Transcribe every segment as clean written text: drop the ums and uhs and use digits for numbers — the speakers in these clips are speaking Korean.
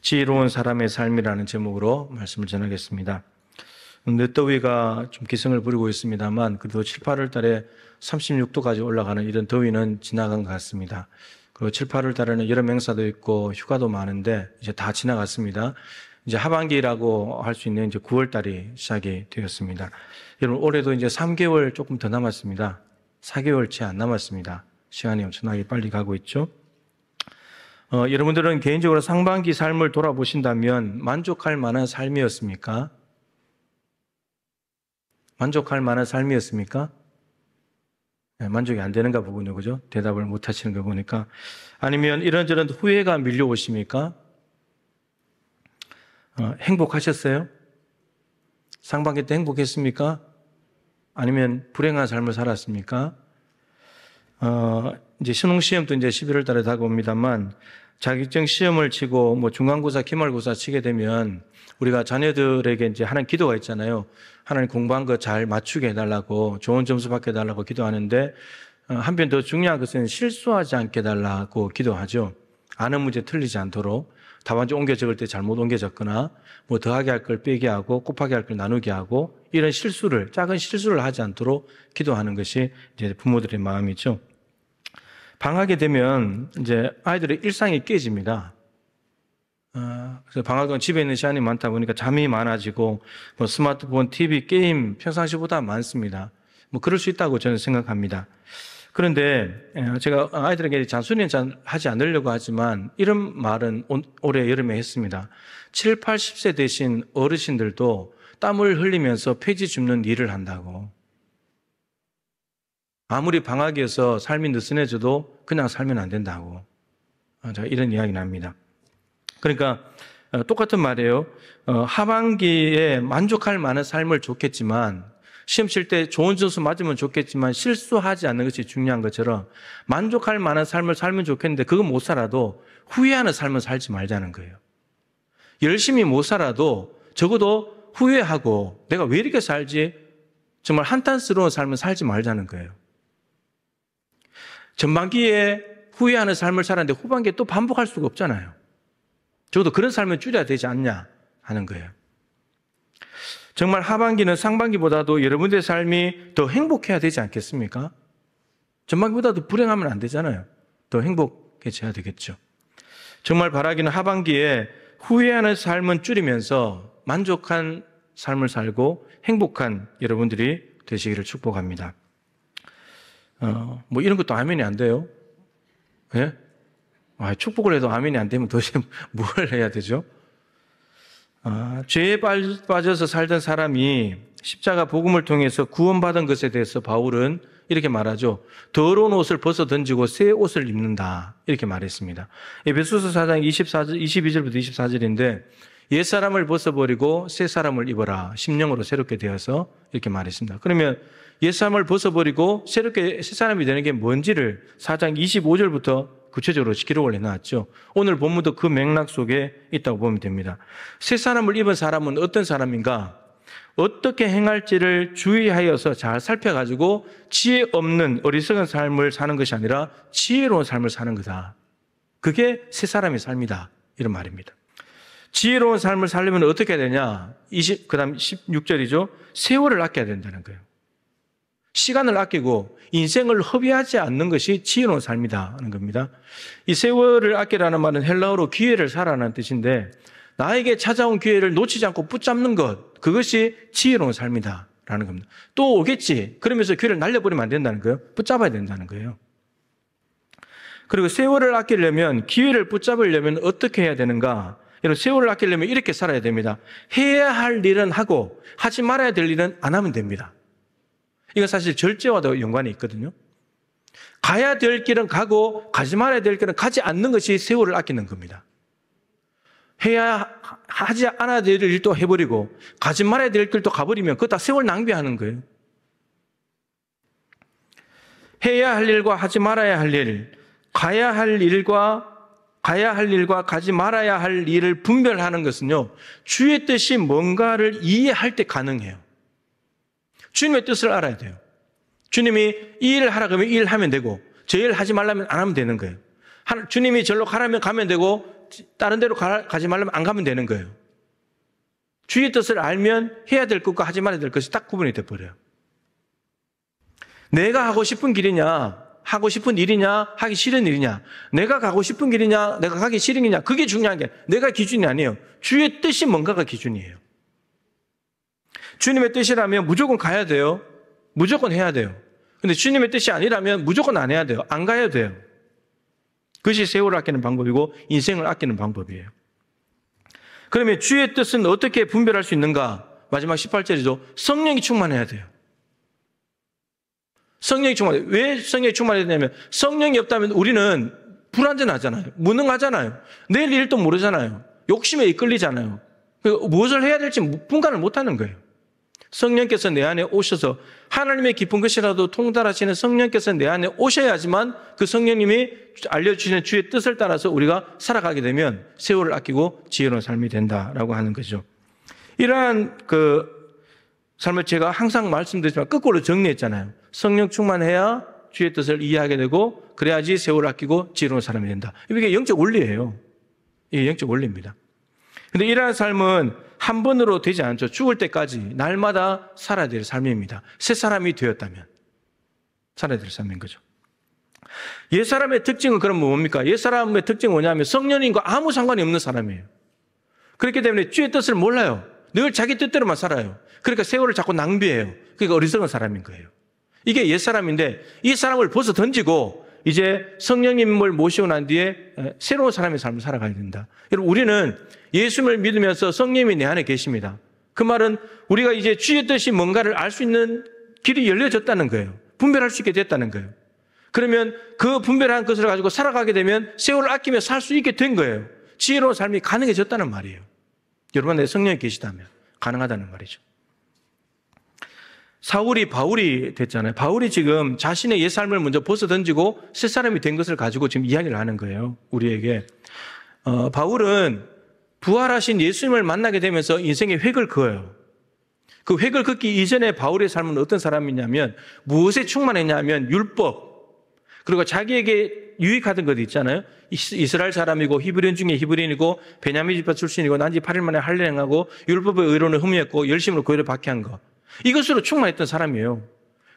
지혜로운 사람의 삶이라는 제목으로 말씀을 전하겠습니다. 늦더위가 좀 기승을 부리고 있습니다만 그래도 7, 8월 달에 36도까지 올라가는 이런 더위는 지나간 것 같습니다. 그리고 7, 8월 달에는 여름 행사도 있고 휴가도 많은데 이제 다 지나갔습니다. 이제 하반기라고 할 수 있는 이제 9월 달이 시작이 되었습니다. 여러분 올해도 이제 3개월 조금 더 남았습니다. 4개월 채 안 남았습니다. 시간이 엄청나게 빨리 가고 있죠. 여러분들은 개인적으로 상반기 삶을 돌아보신다면 만족할 만한 삶이었습니까? 만족할 만한 삶이었습니까? 네, 만족이 안 되는가 보군요. 그죠? 대답을 못 하시는 거 보니까. 아니면 이런저런 후회가 밀려오십니까? 행복하셨어요? 상반기 때 행복했습니까? 아니면 불행한 삶을 살았습니까? 이제 수능시험도 이제 11월 달에 다가옵니다만 자격증 시험을 치고 뭐 중간고사, 기말고사 치게 되면 우리가 자녀들에게 이제 하는 기도가 있잖아요. 하나님 공부한 거 잘 맞추게 해달라고, 좋은 점수 받게 해달라고 기도하는데 한편 더 중요한 것은 실수하지 않게 해달라고 기도하죠. 아는 문제 틀리지 않도록. 답안지 옮겨 적을 때 잘못 옮겨 적거나 뭐 더하게 할 걸 빼게 하고 곱하게 할 걸 나누게 하고 이런 실수를, 작은 실수를 하지 않도록 기도하는 것이 이제 부모들의 마음이죠. 방학이 되면 이제 아이들의 일상이 깨집니다. 그래서 방학 동안 집에 있는 시간이 많다 보니까 잠이 많아지고 뭐 스마트폰, TV, 게임 평상시보다 많습니다. 뭐 그럴 수 있다고 저는 생각합니다. 그런데 제가 아이들에게 잔소리는 하지 않으려고 하지만 이런 말은 올해 여름에 했습니다. 7, 80세 되신 어르신들도 땀을 흘리면서 폐지 줍는 일을 한다고. 아무리 방학이어서 삶이 느슨해져도 그냥 살면 안 된다고. 제가 이런 이야기를 합니다. 그러니까 똑같은 말이에요. 하반기에 만족할 만한 삶을 좋겠지만 시험 칠 때 좋은 점수 맞으면 좋겠지만 실수하지 않는 것이 중요한 것처럼 만족할 만한 삶을 살면 좋겠는데 그거 못 살아도 후회하는 삶을 살지 말자는 거예요. 열심히 못 살아도 적어도 후회하고 내가 왜 이렇게 살지? 정말 한탄스러운 삶을 살지 말자는 거예요. 전반기에 후회하는 삶을 살았는데 후반기에 또 반복할 수가 없잖아요. 적어도 그런 삶을 줄여야 되지 않냐 하는 거예요. 정말 하반기는 상반기보다도 여러분들의 삶이 더 행복해야 되지 않겠습니까? 전반기보다도 불행하면 안 되잖아요. 더 행복해져야 되겠죠. 정말 바라기는 하반기에 후회하는 삶은 줄이면서 만족한 삶을 살고 행복한 여러분들이 되시기를 축복합니다. 뭐 이런 것도 아멘이 안 돼요. 예? 축복을 해도 아멘이 안 되면 도대체 뭘 해야 되죠? 죄에 빠져서 살던 사람이 십자가 복음을 통해서 구원받은 것에 대해서 바울은 이렇게 말하죠. 더러운 옷을 벗어 던지고 새 옷을 입는다. 이렇게 말했습니다. 에베소서 4장 22절부터 24절인데 옛사람을 벗어버리고 새 사람을 입어라. 심령으로 새롭게 되어서 이렇게 말했습니다. 그러면 옛사람을 벗어버리고 새롭게 새 사람이 되는 게 뭔지를 4장 25절부터 구체적으로 기록을 해놨죠. 오늘 본문도 그 맥락 속에 있다고 보면 됩니다. 새 사람을 입은 사람은 어떤 사람인가? 어떻게 행할지를 주의하여서 잘 살펴가지고 지혜 없는 어리석은 삶을 사는 것이 아니라 지혜로운 삶을 사는 거다. 그게 새 사람의 삶이다. 이런 말입니다. 지혜로운 삶을 살려면 어떻게 해야 되냐? 그 다음 16절이죠. 세월을 아껴야 된다는 거예요. 시간을 아끼고 인생을 허비하지 않는 것이 지혜로운 삶이다 하는 겁니다. 이 세월을 아끼라는 말은 헬라어로 기회를 사라는 뜻인데 나에게 찾아온 기회를 놓치지 않고 붙잡는 것, 그것이 지혜로운 삶이다 라는 겁니다. 또 오겠지. 그러면서 기회를 날려버리면 안 된다는 거예요. 붙잡아야 된다는 거예요. 그리고 세월을 아끼려면, 기회를 붙잡으려면 어떻게 해야 되는가? 여러분, 세월을 아끼려면 이렇게 살아야 됩니다. 해야 할 일은 하고 하지 말아야 될 일은 안 하면 됩니다. 이건 사실 절제와도 연관이 있거든요. 가야 될 길은 가고 가지 말아야 될 길은 가지 않는 것이 세월을 아끼는 겁니다. 하지 않아야 될 일도 해버리고 가지 말아야 될 길도 가버리면 그거 다 세월 낭비하는 거예요. 해야 할 일과 하지 말아야 할 일, 가야 할 일과 가지 말아야 할 일을 분별하는 것은요, 주의 뜻이 뭔가를 이해할 때 가능해요. 주님의 뜻을 알아야 돼요. 주님이 이 일을 하라 그러면 이 일을 하면 되고 저 일을 하지 말라면 안 하면 되는 거예요. 주님이 절로 가라면 가면 되고 다른 데로 가지 말려면 안 가면 되는 거예요. 주의 뜻을 알면 해야 될 것과 하지 말아야 될 것이 딱 구분이 돼버려요. 내가 하고 싶은 길이냐, 하고 싶은 일이냐, 하기 싫은 일이냐, 내가 가고 싶은 길이냐, 내가 가기 싫은 길이냐, 그게 중요한 게 내가 기준이 아니에요. 주의 뜻이 뭔가가 기준이에요. 주님의 뜻이라면 무조건 가야 돼요. 무조건 해야 돼요. 근데 주님의 뜻이 아니라면 무조건 안 해야 돼요. 안 가야 돼요. 그것이 세월을 아끼는 방법이고 인생을 아끼는 방법이에요. 그러면 주의 뜻은 어떻게 분별할 수 있는가? 마지막 18절이죠. 성령이 충만해야 돼요. 성령이 충만해요. 왜 성령이 충만해야 되냐면 성령이 없다면 우리는 불안전하잖아요. 무능하잖아요. 내일 일도 모르잖아요. 욕심에 이끌리잖아요. 무엇을 해야 될지 분간을 못하는 거예요. 성령께서 내 안에 오셔서 하나님의 깊은 것이라도 통달하시는 성령께서 내 안에 오셔야지만 그 성령님이 알려주시는 주의 뜻을 따라서 우리가 살아가게 되면 세월을 아끼고 지혜로운 삶이 된다라고 하는 거죠. 이러한 삶을 제가 항상 말씀드리지만 거꾸로 정리했잖아요. 성령 충만해야 주의 뜻을 이해하게 되고 그래야지 세월을 아끼고 지혜로운 사람이 된다. 이게 영적 원리예요. 이게 영적 원리입니다. 근데 이러한 삶은 한 번으로 되지 않죠. 죽을 때까지 날마다 살아야 될 삶입니다. 새 사람이 되었다면 살아야 될 삶인 거죠. 옛사람의 특징은 그럼 뭡니까? 옛사람의 특징은 뭐냐면 성령님과 아무 상관이 없는 사람이에요. 그렇기 때문에 주의 뜻을 몰라요. 늘 자기 뜻대로만 살아요. 그러니까 세월을 자꾸 낭비해요. 그러니까 어리석은 사람인 거예요. 이게 옛사람인데 이 사람을 벗어 던지고 이제 성령님을 모시고 난 뒤에 새로운 사람의 삶을 살아가야 된다. 여러분, 우리는 예수님을 믿으면서 성령님이 내 안에 계십니다. 그 말은 우리가 이제 주의 뜻이 뭔가를 알 수 있는 길이 열려졌다는 거예요. 분별할 수 있게 됐다는 거예요. 그러면 그 분별한 것을 가지고 살아가게 되면 세월을 아끼며 살 수 있게 된 거예요. 지혜로운 삶이 가능해졌다는 말이에요. 여러분 안에 성령이 계시다면 가능하다는 말이죠. 사울이 바울이 됐잖아요. 바울이 지금 자신의 옛 삶을 먼저 벗어 던지고 새 사람이 된 것을 가지고 지금 이야기를 하는 거예요. 우리에게. 바울은 부활하신 예수님을 만나게 되면서 인생의 획을 그어요. 그 획을 긋기 이전에 바울의 삶은 어떤 사람이냐면 무엇에 충만했냐면 율법, 그리고 자기에게 유익하던 것 있잖아요. 이스라엘 사람이고 히브리인 중에 히브리인이고 베냐민 지파 출신이고 난지 8일 만에 할례 행하고 율법의 의론을 흠이었고 열심으로 교회를 박해한 것. 이것으로 충만했던 사람이에요.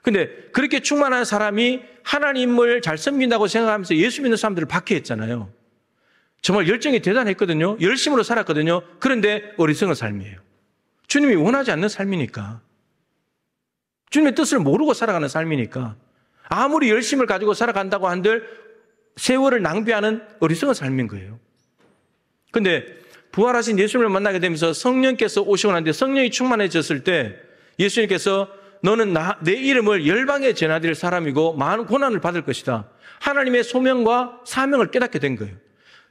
근데 그렇게 충만한 사람이 하나님을 잘 섬긴다고 생각하면서 예수 믿는 사람들을 박해했잖아요. 정말 열정이 대단했거든요. 열심으로 살았거든요. 그런데 어리석은 삶이에요. 주님이 원하지 않는 삶이니까. 주님의 뜻을 모르고 살아가는 삶이니까. 아무리 열심을 가지고 살아간다고 한들 세월을 낭비하는 어리석은 삶인 거예요. 근데 부활하신 예수님을 만나게 되면서 성령께서 오시고 난 뒤에 성령이 충만해졌을 때 예수님께서 너는 내 이름을 열방에 전하드릴 사람이고 많은 고난을 받을 것이다. 하나님의 소명과 사명을 깨닫게 된 거예요.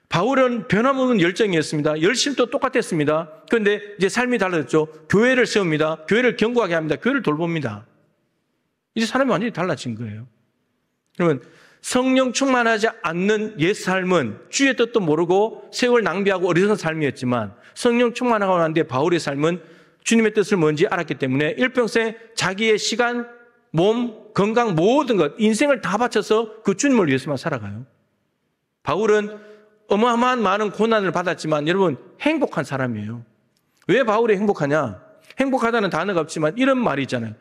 바울은 변함없는 열정이었습니다. 열심도 똑같았습니다. 그런데 이제 삶이 달라졌죠. 교회를 세웁니다. 교회를 견고하게 합니다. 교회를 돌봅니다. 이제 사람이 완전히 달라진 거예요. 그러면 성령 충만하지 않는 옛 삶은 주의 뜻도 모르고 세월 낭비하고 어리석은 삶이었지만 성령 충만하고 난 뒤에 바울의 삶은 주님의 뜻을 뭔지 알았기 때문에 일평생 자기의 시간, 몸, 건강 모든 것, 인생을 다 바쳐서 그 주님을 위해서만 살아가요. 바울은 어마어마한 많은 고난을 받았지만 여러분 행복한 사람이에요. 왜 바울이 행복하냐? 행복하다는 단어가 없지만 이런 말이 있잖아요.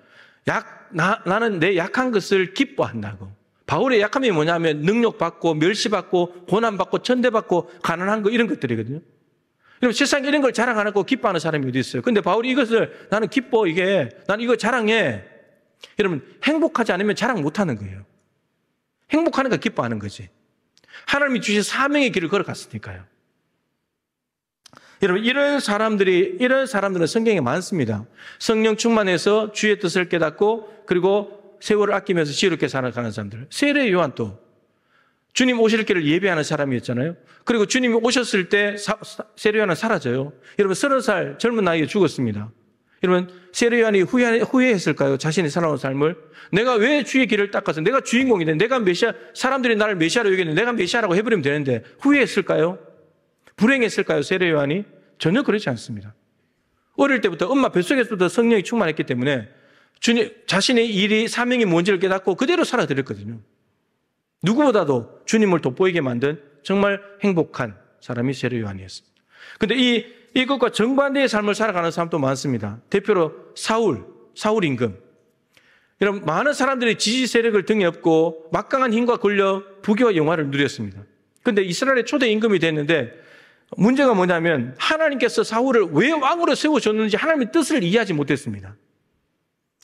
나는 내 약한 것을 기뻐한다고. 바울의 약함이 뭐냐면 능력받고 멸시받고 고난받고 천대받고 가난한 거 이런 것들이거든요. 여러분 세상에 이런 걸 자랑 안 하고 기뻐하는 사람이 어디 있어요? 근데 바울이 이것을 나는 기뻐 나는 이거 자랑해. 여러분 행복하지 않으면 자랑 못하는 거예요. 행복하니까 기뻐하는 거지. 하나님이 주신 사명의 길을 걸어갔으니까요. 여러분 이런 사람들은 성경에 많습니다. 성령 충만해서 주의 뜻을 깨닫고 그리고 세월을 아끼면서 지혜롭게 살아가는 사람들. 세례 요한도 주님 오실 길을 예배하는 사람이었잖아요. 그리고 주님이 오셨을 때 세례 요한은 사라져요. 여러분 30살 젊은 나이에 죽었습니다. 여러분 세례 요한이 후회했을까요? 자신의 살아온 삶을. 내가 왜 주의 길을 닦아서 내가 주인공이 되는데 내가 메시아, 사람들이 나를 메시아로 여기는데 내가 메시아라고 해버리면 되는데 후회했을까요? 불행했을까요? 세례 요한이? 전혀 그렇지 않습니다. 어릴 때부터 엄마 뱃속에서부터 성령이 충만했기 때문에 주님 자신의 일이 사명이 뭔지를 깨닫고 그대로 살아들였거든요. 누구보다도 주님을 돋보이게 만든 정말 행복한 사람이 세례 요한이었습니다. 근데 이것과 정반대의 삶을 살아가는 사람도 많습니다. 대표로 사울 임금. 이런 많은 사람들이 지지 세력을 등에 업고 막강한 힘과 권력, 부귀와 영화를 누렸습니다. 근데 이스라엘의 초대 임금이 됐는데 문제가 뭐냐면 하나님께서 사울을 왜 왕으로 세우셨는지 하나님의 뜻을 이해하지 못했습니다.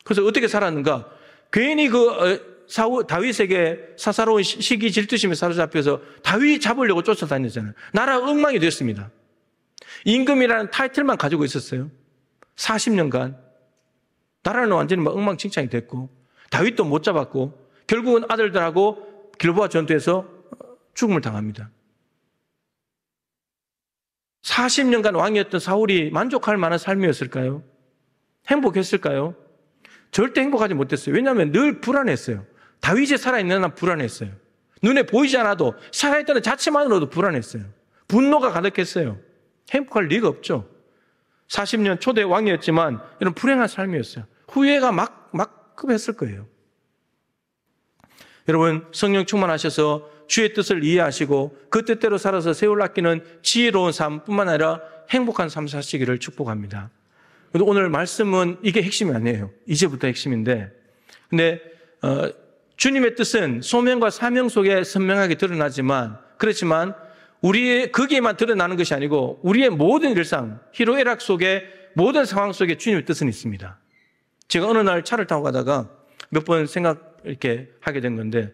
그래서 어떻게 살았는가? 괜히 다윗에게 사사로운 시기 질투심에 사로잡혀서 다윗 잡으려고 쫓아다녔잖아요. 나라가 엉망이 됐습니다. 임금이라는 타이틀만 가지고 있었어요. 40년간. 나라는 완전히 엉망진창이 됐고 다윗도 못 잡았고 결국은 아들들하고 길보아 전투에서 죽음을 당합니다. 40년간 왕이었던 사울이 만족할 만한 삶이었을까요? 행복했을까요? 절대 행복하지 못했어요. 왜냐하면 늘 불안했어요. 다윗이 살아있는 한 불안했어요. 눈에 보이지 않아도 살아있다는 자체만으로도 불안했어요. 분노가 가득했어요. 행복할 리가 없죠. 40년 초대 왕이었지만 이런 불행한 삶이었어요. 후회가 막급했을 거예요. 여러분, 성령 충만하셔서 주의 뜻을 이해하시고 그 뜻대로 살아서 세월 아끼는 지혜로운 삶뿐만 아니라 행복한 삶 사시기를 축복합니다. 오늘 말씀은 이게 핵심이 아니에요. 이제부터 핵심인데, 근데 주님의 뜻은 소명과 사명 속에 선명하게 드러나지만, 그렇지만 거기에만 드러나는 것이 아니고 우리의 모든 일상, 희로애락 속에 모든 상황 속에 주님의 뜻은 있습니다. 제가 어느 날 차를 타고 가다가 몇 번 이렇게 하게 된 건데,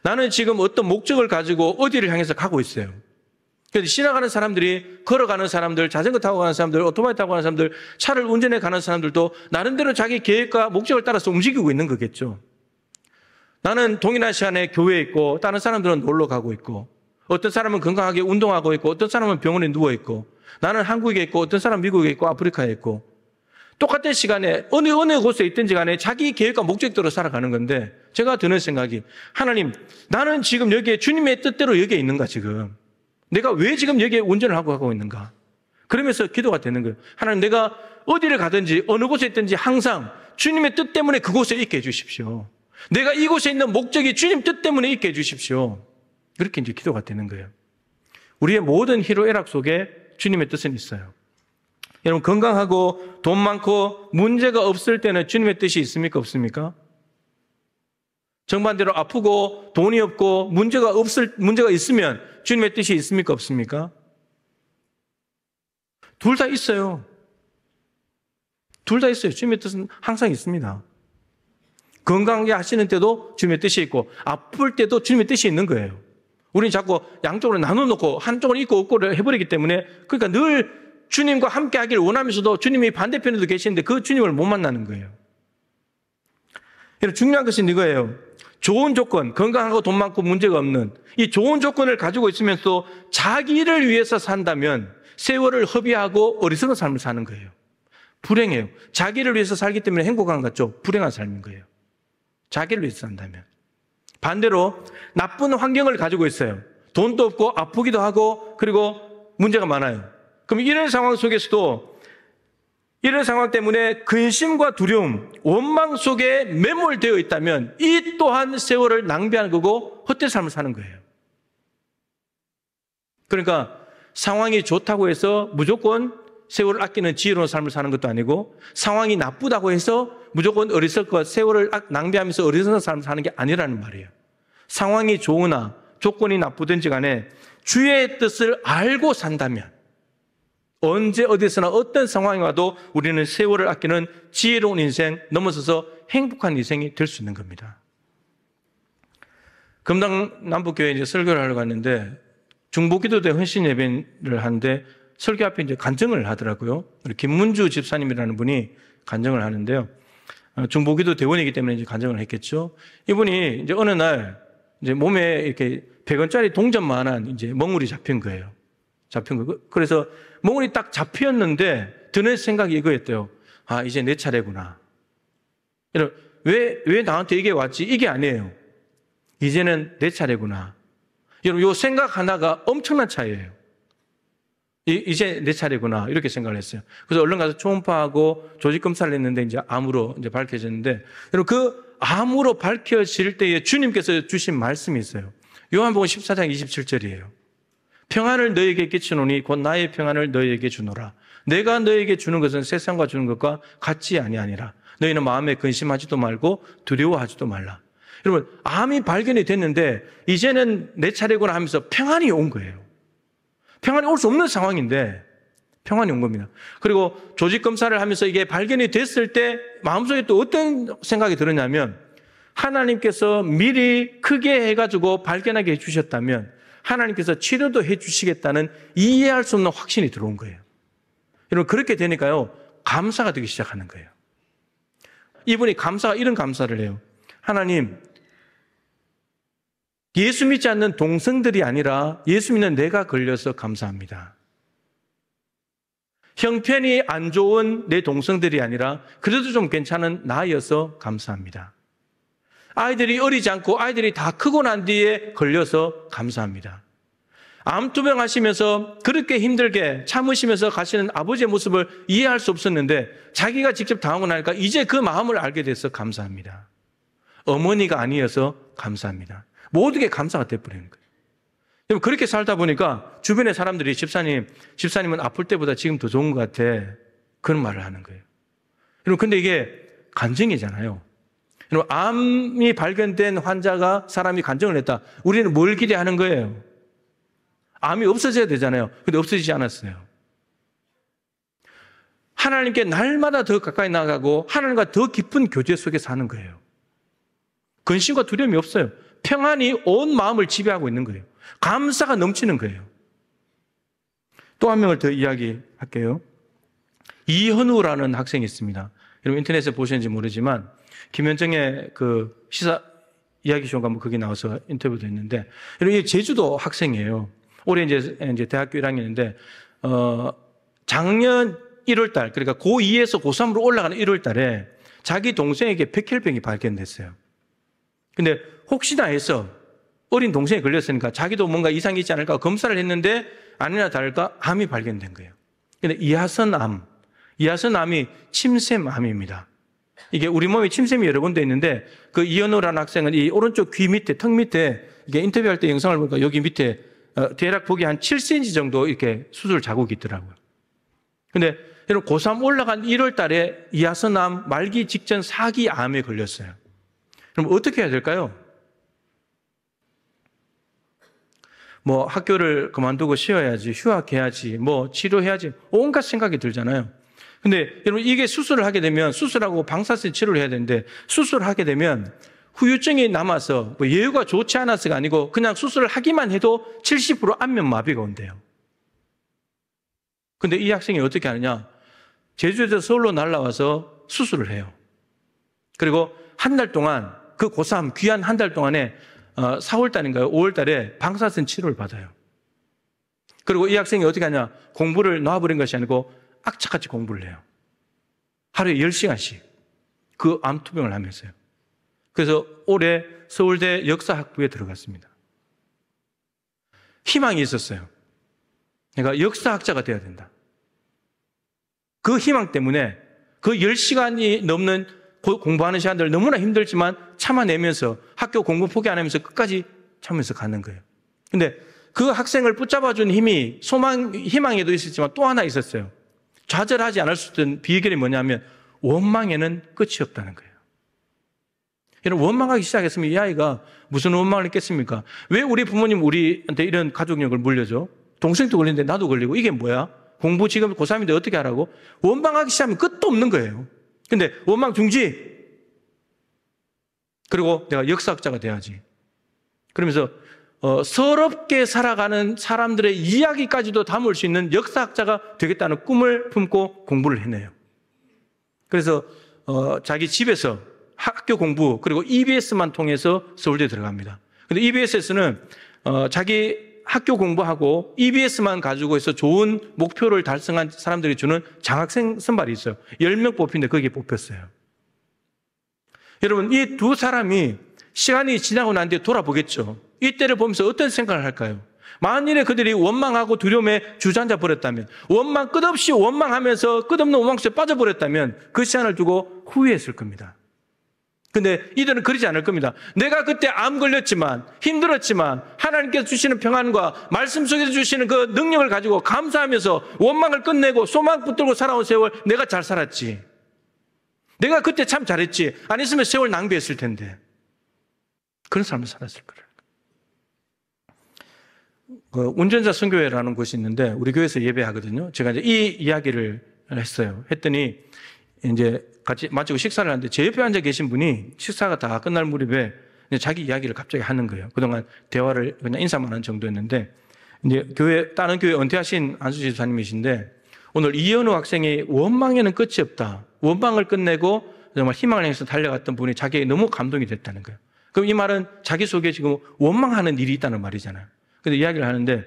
나는 지금 어떤 목적을 가지고 어디를 향해서 가고 있어요. 그래서 지나가는 사람들이, 걸어가는 사람들, 자전거 타고 가는 사람들, 오토바이 타고 가는 사람들, 차를 운전해 가는 사람들도 나름대로 자기 계획과 목적을 따라서 움직이고 있는 거겠죠. 나는 동일한 시간에 교회에 있고 다른 사람들은 놀러 가고 있고, 어떤 사람은 건강하게 운동하고 있고 어떤 사람은 병원에 누워 있고, 나는 한국에 있고 어떤 사람은 미국에 있고 아프리카에 있고, 똑같은 시간에 어느 곳에 있든지 간에 자기 계획과 목적대로 살아가는 건데, 제가 드는 생각이, 하나님, 나는 지금 여기에 주님의 뜻대로 여기에 있는가 지금? 내가 왜 지금 여기에 운전을 하고 있는가? 그러면서 기도가 되는 거예요. 하나님, 내가 어디를 가든지 어느 곳에 있든지 항상 주님의 뜻 때문에 그곳에 있게 해주십시오. 내가 이곳에 있는 목적이 주님 뜻 때문에 있게 해주십시오. 그렇게 이제 기도가 되는 거예요. 우리의 모든 희로애락 속에 주님의 뜻은 있어요. 여러분, 건강하고 돈 많고 문제가 없을 때는 주님의 뜻이 있습니까? 없습니까? 정반대로 아프고 돈이 없고 문제가 있으면 주님의 뜻이 있습니까? 없습니까? 둘 다 있어요. 둘 다 있어요. 주님의 뜻은 항상 있습니다. 건강하게 하시는 때도 주님의 뜻이 있고 아플 때도 주님의 뜻이 있는 거예요. 우리는 자꾸 양쪽으로 나눠놓고 한쪽은 있고 없고를 해버리기 때문에, 그러니까 늘 주님과 함께 하기를 원하면서도 주님이 반대편에도 계시는데 그 주님을 못 만나는 거예요. 중요한 것은 이거예요. 좋은 조건, 건강하고 돈 많고 문제가 없는 이 좋은 조건을 가지고 있으면서 자기를 위해서 산다면 세월을 허비하고 어리석은 삶을 사는 거예요. 불행해요. 자기를 위해서 살기 때문에 행복한 것 같죠? 불행한 삶인 거예요. 자기를 위해서 산다면. 반대로 나쁜 환경을 가지고 있어요. 돈도 없고 아프기도 하고 그리고 문제가 많아요. 그럼 이런 상황 속에서도, 이런 상황 때문에 근심과 두려움, 원망 속에 매몰되어 있다면 이 또한 세월을 낭비하는 거고 헛된 삶을 사는 거예요. 그러니까 상황이 좋다고 해서 무조건 세월을 아끼는 지혜로운 삶을 사는 것도 아니고, 상황이 나쁘다고 해서 무조건 어리석고 세월을 낭비하면서 어리석은 삶을 사는 게 아니라는 말이에요. 상황이 좋으나 조건이 나쁘든지 간에 주의 뜻을 알고 산다면 언제 어디서나 어떤 상황이 와도 우리는 세월을 아끼는 지혜로운 인생, 넘어서서 행복한 인생이 될 수 있는 겁니다. 금당 남북교회에 이제 설교를 하러 갔는데 중보기도대 헌신 예배를 하는데 설교 앞에 이제 간증을 하더라고요. 김문주 집사님이라는 분이 간증을 하는데요. 중보기도 대원이기 때문에 이제 간증을 했겠죠. 이분이 이제 어느 날 이제 몸에 이렇게 100원짜리 동전만한 이제 멍울이 잡힌 거예요. 그래서 멍울이 딱 잡혔는데 드는 생각이 이거였대요. 아, 이제 내 차례구나. 왜 나한테 이게 왔지? 이게 아니에요. 이제는 내 차례구나. 여러분, 요 생각 하나가 엄청난 차이예요. 이제 내 차례구나. 이렇게 생각을 했어요. 그래서 얼른 가서 초음파하고 조직검사를 했는데 이제 암으로 이제 밝혀졌는데, 여러분, 그 암으로 밝혀질 때에 주님께서 주신 말씀이 있어요. 요한복음 14장 27절이에요. 평안을 너에게 끼치노니 곧 나의 평안을 너에게 주노라. 내가 너에게 주는 것은 세상과 주는 것과 같지 아니하니라. 너희는 마음에 근심하지도 말고 두려워하지도 말라. 여러분, 암이 발견이 됐는데 이제는 내 차례구나 하면서 평안이 온 거예요. 평안이 올 수 없는 상황인데 평안이 온 겁니다. 그리고 조직 검사를 하면서 이게 발견이 됐을 때 마음속에 또 어떤 생각이 들었냐면, 하나님께서 미리 크게 해가지고 발견하게 해주셨다면 하나님께서 치료도 해주시겠다는 이해할 수 없는 확신이 들어온 거예요. 여러분, 그렇게 되니까요, 감사가 되기 시작하는 거예요. 이분이 이런 감사를 해요. 하나님, 예수 믿지 않는 동성들이 아니라 예수 믿는 내가 걸려서 감사합니다. 형편이 안 좋은 내 동성들이 아니라 그래도 좀 괜찮은 나여서 감사합니다. 아이들이 어리지 않고 아이들이 다 크고 난 뒤에 걸려서 감사합니다. 암투병 하시면서 그렇게 힘들게 참으시면서 가시는 아버지의 모습을 이해할 수 없었는데 자기가 직접 당하고 나니까 이제 그 마음을 알게 돼서 감사합니다. 어머니가 아니어서 감사합니다. 모든 게 감사가 돼버리는 거예요. 여러분, 그렇게 살다 보니까 주변의 사람들이 집사님은 아플 때보다 지금 더 좋은 것 같아, 그런 말을 하는 거예요. 여러분, 근데 이게 간증이잖아요. 여러분, 암이 발견된 환자가 사람이 간증을 했다. 우리는 뭘 기대하는 거예요? 암이 없어져야 되잖아요. 근데 없어지지 않았어요. 하나님께 날마다 더 가까이 나가고 하나님과 더 깊은 교제 속에 사는 거예요. 근심과 두려움이 없어요. 평안이 온 마음을 지배하고 있는 거예요. 감사가 넘치는 거예요. 또 한 명을 더 이야기할게요. 이현우라는 학생이 있습니다. 여러분, 인터넷에 보셨는지 모르지만 김현정의 그 시사 이야기 쇼가 뭐 거기 나와서 인터뷰도 했는데, 여러분, 이 제주도 학생이에요. 올해 이제 대학교 1학년인데, 작년 1월 달, 그러니까 고2에서 고3으로 올라가는 1월 달에 자기 동생에게 백혈병이 발견됐어요. 근데 혹시나 해서 어린 동생이 걸렸으니까 자기도 뭔가 이상이 있지 않을까 검사를 했는데 아니나 다를까 암이 발견된 거예요. 근데 이하선암이 침샘암입니다. 이게 우리 몸에 침샘이 여러 군데 있는데, 그 이현우라는 학생은 이 오른쪽 귀 밑에, 턱 밑에, 이게 인터뷰할 때 영상을 보니까 여기 밑에 대략 보기 한 7cm 정도 이렇게 수술 자국이 있더라고요. 근데 여러분, 고3 올라간 1월 달에 이하선암 말기 직전 4기 암에 걸렸어요. 그럼 어떻게 해야 될까요? 뭐 학교를 그만두고 쉬어야지, 휴학해야지, 뭐 치료해야지, 온갖 생각이 들잖아요. 근데 여러분, 이게 수술을 하게 되면, 수술하고 방사선 치료를 해야 되는데, 수술을 하게 되면 후유증이 남아서 뭐 예후가 좋지 않아서가 아니고 그냥 수술을 하기만 해도 70% 안면 마비가 온대요. 근데 이 학생이 어떻게 하느냐? 제주에서 서울로 날아와서 수술을 해요. 그리고 한 달 동안, 그 고3 귀한 한 달 동안에 4월 달인가요? 5월 달에 방사선 치료를 받아요. 그리고 이 학생이 어떻게 하냐? 공부를 놔버린 것이 아니고 악착같이 공부를 해요. 하루에 10시간씩 그 암투병을 하면서요. 그래서 올해 서울대 역사학부에 들어갔습니다. 희망이 있었어요. 내가 역사학자가 되어야 된다. 그 희망 때문에 그 10시간이 넘는 공부하는 시간들 너무나 힘들지만 참아내면서 학교 공부 포기 안 하면서 끝까지 참으면서 가는 거예요. 근데 그 학생을 붙잡아준 힘이 희망에도 있었지만 또 하나 있었어요. 좌절하지 않을 수 있던 비결이 뭐냐면 원망에는 끝이 없다는 거예요. 여러분, 원망하기 시작했으면 이 아이가 무슨 원망을 했겠습니까? 왜 우리 부모님 우리한테 이런 가족력을 물려줘? 동생도 걸리는데 나도 걸리고 이게 뭐야? 공부 지금 고3인데 어떻게 하라고? 원망하기 시작하면 끝도 없는 거예요. 근데 원망 중지. 그리고 내가 역사학자가 돼야지. 그러면서 서럽게 살아가는 사람들의 이야기까지도 담을 수 있는 역사학자가 되겠다는 꿈을 품고 공부를 해내요. 그래서 자기 집에서 학교 공부 그리고 EBS만 통해서 서울대에 들어갑니다. 근데 EBS에서는 자기 학교 공부하고 EBS만 가지고 해서 좋은 목표를 달성한 사람들이 주는 장학생 선발이 있어요. 10명 뽑히는데 거기에 뽑혔어요. 여러분, 이 두 사람이 시간이 지나고 난 뒤에 돌아보겠죠. 이때를 보면서 어떤 생각을 할까요? 만일에 그들이 원망하고 두려움에 주저앉아 버렸다면, 끝없이 원망하면서 끝없는 원망 속에 빠져버렸다면 그 시간을 두고 후회했을 겁니다. 근데 이들은 그러지 않을 겁니다. 내가 그때 암 걸렸지만, 힘들었지만, 하나님께서 주시는 평안과 말씀 속에서 주시는 그 능력을 가지고 감사하면서 원망을 끝내고 소망 붙들고 살아온 세월 내가 잘 살았지. 내가 그때 참 잘했지. 안 했으면 세월 낭비했을 텐데. 그런 삶을 살았을 거예요. 운전자 선교회라는 곳이 있는데 우리 교회에서 예배하거든요. 제가 이제 이 이야기를 했어요. 했더니 이제 같이 마치고 식사를 하는데 제 옆에 앉아 계신 분이 식사가 다 끝날 무렵에 자기 이야기를 갑자기 하는 거예요. 그동안 대화를 그냥 인사만 한 정도였는데 이제 다른 교회 은퇴하신 안수지 집사님이신데 오늘 이현우 학생이 원망에는 끝이 없다. 원망을 끝내고 정말 희망을 향해서 달려갔던 분이 자기에게 너무 감동이 됐다는 거예요. 그럼 이 말은 자기 속에 지금 원망하는 일이 있다는 말이잖아요. 근데 이야기를 하는데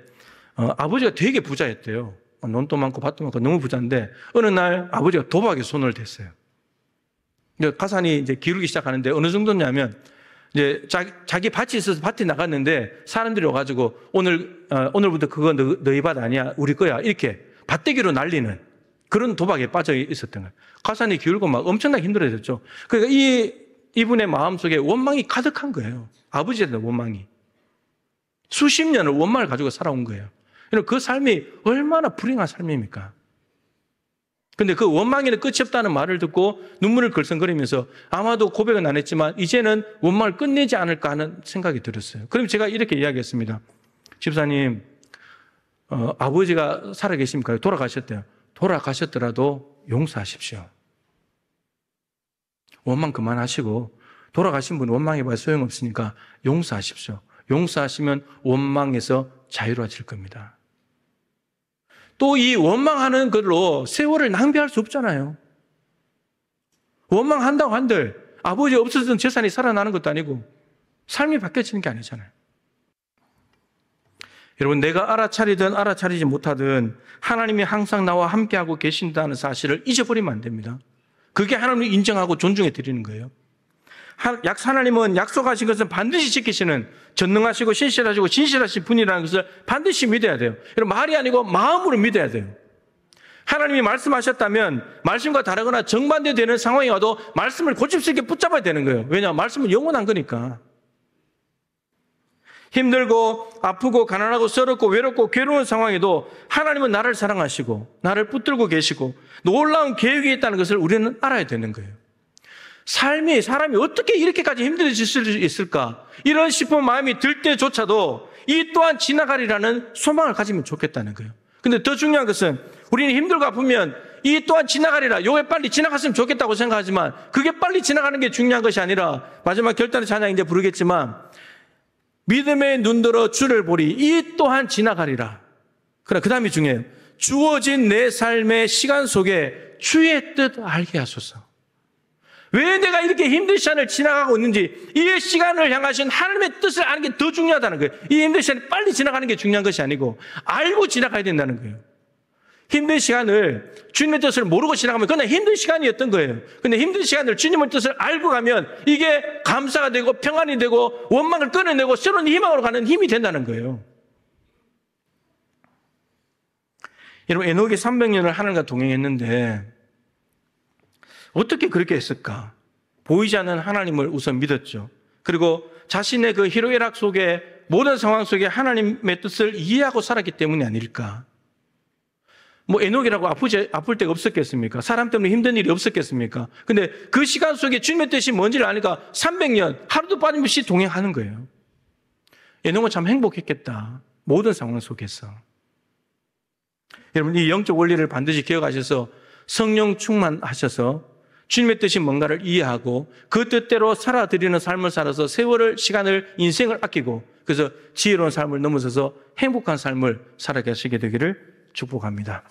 아버지가 되게 부자였대요. 돈도 많고 밭도 많고 너무 부자인데 어느 날 아버지가 도박에 손을 댔어요. 가산이 이제 기울기 시작하는데 어느 정도냐면 이제 자기 밭이 있어서 밭에 나갔는데 사람들이 와가지고 오늘부터 그거 너희 밭 아니야 우리 거야 이렇게 밭대기로 날리는 그런 도박에 빠져 있었던 거예요. 가산이 기울고 막 엄청나게 힘들어졌죠. 그러니까 이분의 마음속에 원망이 가득한 거예요. 아버지에 대한 원망이. 수십 년을 원망을 가지고 살아온 거예요. 그 삶이 얼마나 불행한 삶입니까? 근데 그 원망에는 끝이 없다는 말을 듣고 눈물을 글썽거리면서 아마도 고백은 안 했지만 이제는 원망을 끝내지 않을까 하는 생각이 들었어요. 그럼 제가 이렇게 이야기했습니다. 집사님, 아버지가 살아계십니까? 돌아가셨대요. 돌아가셨더라도 용서하십시오. 원망 그만하시고 돌아가신 분 원망해봐야 소용없으니까 용서하십시오. 용서하시면 원망에서 자유로워질 겁니다. 또 이 원망하는 걸로 세월을 낭비할 수 없잖아요. 원망한다고 한들 아버지 없었던 재산이 살아나는 것도 아니고 삶이 바뀌어지는 게 아니잖아요. 여러분, 내가 알아차리든 알아차리지 못하든 하나님이 항상 나와 함께하고 계신다는 사실을 잊어버리면 안 됩니다. 그게 하나님을 인정하고 존중해 드리는 거예요. 하나님은 약속하신 것은 반드시 지키시는 전능하시고 신실하시고 진실하신 분이라는 것을 반드시 믿어야 돼요. 여러분, 말이 아니고 마음으로 믿어야 돼요. 하나님이 말씀하셨다면 말씀과 다르거나 정반대되는 상황이 와도 말씀을 고집스럽게 붙잡아야 되는 거예요. 왜냐? 말씀은 영원한 거니까. 힘들고 아프고 가난하고 서럽고 외롭고 괴로운 상황에도 하나님은 나를 사랑하시고 나를 붙들고 계시고 놀라운 계획이 있다는 것을 우리는 알아야 되는 거예요. 사람이 어떻게 이렇게까지 힘들어질 수 있을까? 이런 싶은 마음이 들 때조차도 이 또한 지나가리라는 소망을 가지면 좋겠다는 거예요. 근데 더 중요한 것은 우리는 힘들고 아프면 이 또한 지나가리라, 요게 빨리 지나갔으면 좋겠다고 생각하지만 그게 빨리 지나가는 게 중요한 것이 아니라 마지막 결단의 찬양 이제 부르겠지만 믿음의 눈들어 주를 보리, 이 또한 지나가리라. 그러나 그 다음이 중요해요. 주어진 내 삶의 시간 속에 주의 뜻 알게 하소서. 왜 내가 이렇게 힘든 시간을 지나가고 있는지 이 시간을 향하신 하나님의 뜻을 아는 게 더 중요하다는 거예요. 이 힘든 시간이 빨리 지나가는 게 중요한 것이 아니고 알고 지나가야 된다는 거예요. 힘든 시간을 주님의 뜻을 모르고 지나가면 그냥 힘든 시간이었던 거예요. 근데 힘든 시간을 주님의 뜻을 알고 가면 이게 감사가 되고 평안이 되고 원망을 끊어내고 새로운 희망으로 가는 힘이 된다는 거예요. 여러분, 에녹이 300년을 하늘과 동행했는데 어떻게 그렇게 했을까? 보이지 않는 하나님을 우선 믿었죠. 그리고 자신의 그 희로애락 속에 모든 상황 속에 하나님의 뜻을 이해하고 살았기 때문이 아닐까? 에녹이라고 아플 데가 없었겠습니까? 사람 때문에 힘든 일이 없었겠습니까? 근데 그 시간 속에 주님의 뜻이 뭔지를 아니까 300년 하루도 빠짐없이 동행하는 거예요. 에녹은 참 행복했겠다. 모든 상황 속에서. 여러분, 이 영적 원리를 반드시 기억하셔서 성령 충만하셔서 주님의 뜻이 뭔가를 이해하고 그 뜻대로 살아드리는 삶을 살아서 세월을, 시간을, 인생을 아끼고 그래서 지혜로운 삶을 넘어서서 행복한 삶을 살아가시게 되기를 축복합니다.